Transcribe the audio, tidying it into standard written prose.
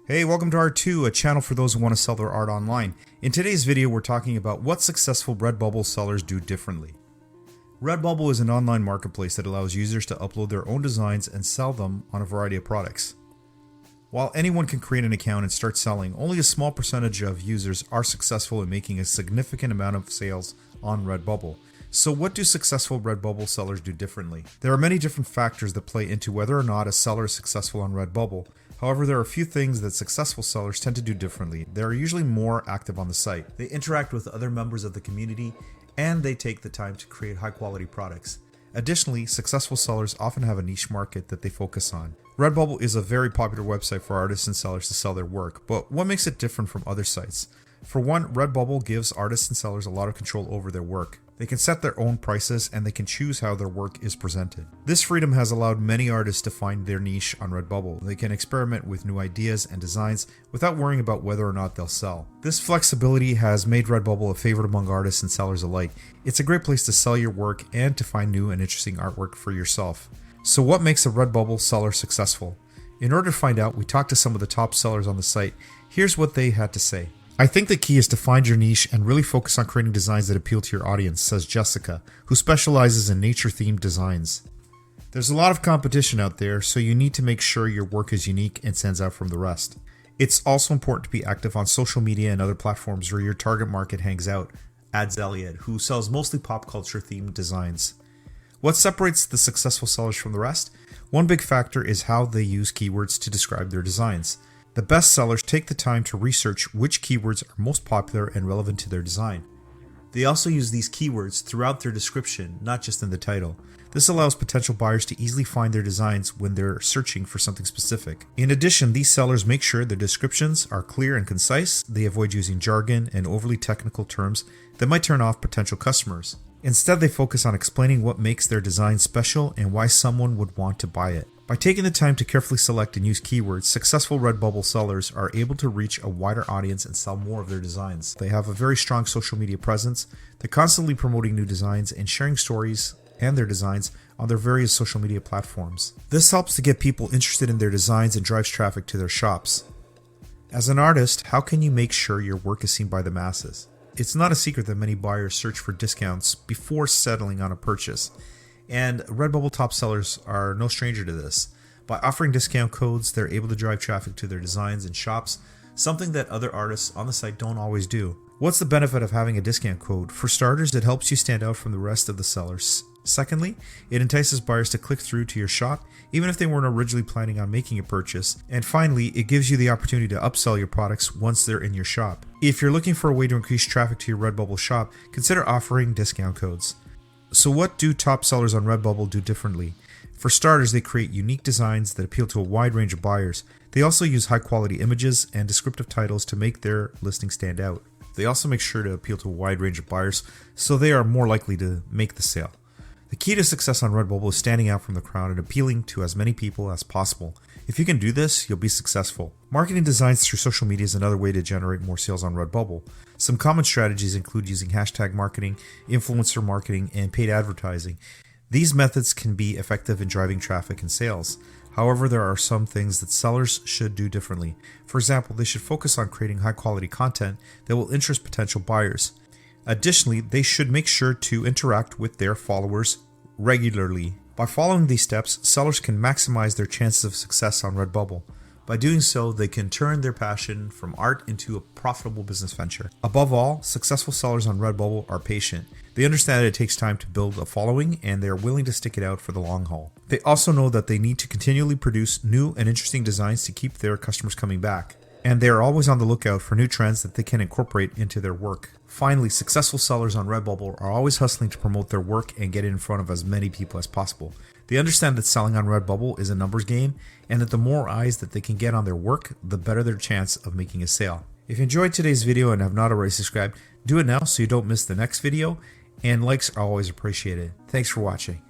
Hey, welcome to R2, a channel for those who want to sell their art online. In today's video, we're talking about what successful Redbubble sellers do differently. Redbubble is an online marketplace that allows users to upload their own designs and sell them on a variety of products. While anyone can create an account and start selling, only a small percentage of users are successful in making a significant amount of sales on Redbubble. So what do successful Redbubble sellers do differently? There are many different factors that play into whether or not a seller is successful on Redbubble. However, there are a few things that successful sellers tend to do differently. They are usually more active on the site. They interact with other members of the community, and they take the time to create high-quality products. Additionally, successful sellers often have a niche market that they focus on. Redbubble is a very popular website for artists and sellers to sell their work, but what makes it different from other sites? For one, Redbubble gives artists and sellers a lot of control over their work. They can set their own prices and they can choose how their work is presented. This freedom has allowed many artists to find their niche on Redbubble. They can experiment with new ideas and designs without worrying about whether or not they'll sell. This flexibility has made Redbubble a favorite among artists and sellers alike. It's a great place to sell your work and to find new and interesting artwork for yourself. So what makes a Redbubble seller successful? In order to find out, we talked to some of the top sellers on the site. Here's what they had to say. I think the key is to find your niche and really focus on creating designs that appeal to your audience, says Jessica, who specializes in nature-themed designs. There's a lot of competition out there, so you need to make sure your work is unique and stands out from the rest. It's also important to be active on social media and other platforms where your target market hangs out, adds Elliot, who sells mostly pop culture-themed designs. What separates the successful sellers from the rest? One big factor is how they use keywords to describe their designs. The best sellers take the time to research which keywords are most popular and relevant to their design. They also use these keywords throughout their description, not just in the title. This allows potential buyers to easily find their designs when they're searching for something specific. In addition, these sellers make sure their descriptions are clear and concise. They avoid using jargon and overly technical terms that might turn off potential customers. Instead, they focus on explaining what makes their design special and why someone would want to buy it. By taking the time to carefully select and use keywords, successful Redbubble sellers are able to reach a wider audience and sell more of their designs. They have a very strong social media presence. They're constantly promoting new designs and sharing stories and their designs on their various social media platforms. This helps to get people interested in their designs and drives traffic to their shops. As an artist, how can you make sure your work is seen by the masses? It's not a secret that many buyers search for discounts before settling on a purchase. And Redbubble top sellers are no stranger to this. By offering discount codes, they're able to drive traffic to their designs and shops, something that other artists on the site don't always do. What's the benefit of having a discount code? For starters, it helps you stand out from the rest of the sellers. Secondly, it entices buyers to click through to your shop, even if they weren't originally planning on making a purchase. And finally, it gives you the opportunity to upsell your products once they're in your shop. If you're looking for a way to increase traffic to your Redbubble shop, consider offering discount codes. So what do top sellers on Redbubble do differently? For starters, they create unique designs that appeal to a wide range of buyers. They also use high quality images and descriptive titles to make their listing stand out. They also make sure to appeal to a wide range of buyers, so they are more likely to make the sale. The key to success on Redbubble is standing out from the crowd and appealing to as many people as possible. If you can do this, you'll be successful. Marketing designs through social media is another way to generate more sales on Redbubble. Some common strategies include using hashtag marketing, influencer marketing, and paid advertising. These methods can be effective in driving traffic and sales. However, there are some things that sellers should do differently. For example, they should focus on creating high-quality content that will interest potential buyers. Additionally, they should make sure to interact with their followers regularly. By following these steps, sellers can maximize their chances of success on Redbubble. By doing so, they can turn their passion from art into a profitable business venture. Above all, successful sellers on Redbubble are patient. They understand that it takes time to build a following, and they are willing to stick it out for the long haul. They also know that they need to continually produce new and interesting designs to keep their customers coming back. And they are always on the lookout for new trends that they can incorporate into their work. Finally, successful sellers on Redbubble are always hustling to promote their work and get in front of as many people as possible. They understand that selling on Redbubble is a numbers game, and that the more eyes that they can get on their work, the better their chance of making a sale. If you enjoyed today's video and have not already subscribed, do it now so you don't miss the next video, and likes are always appreciated. Thanks for watching.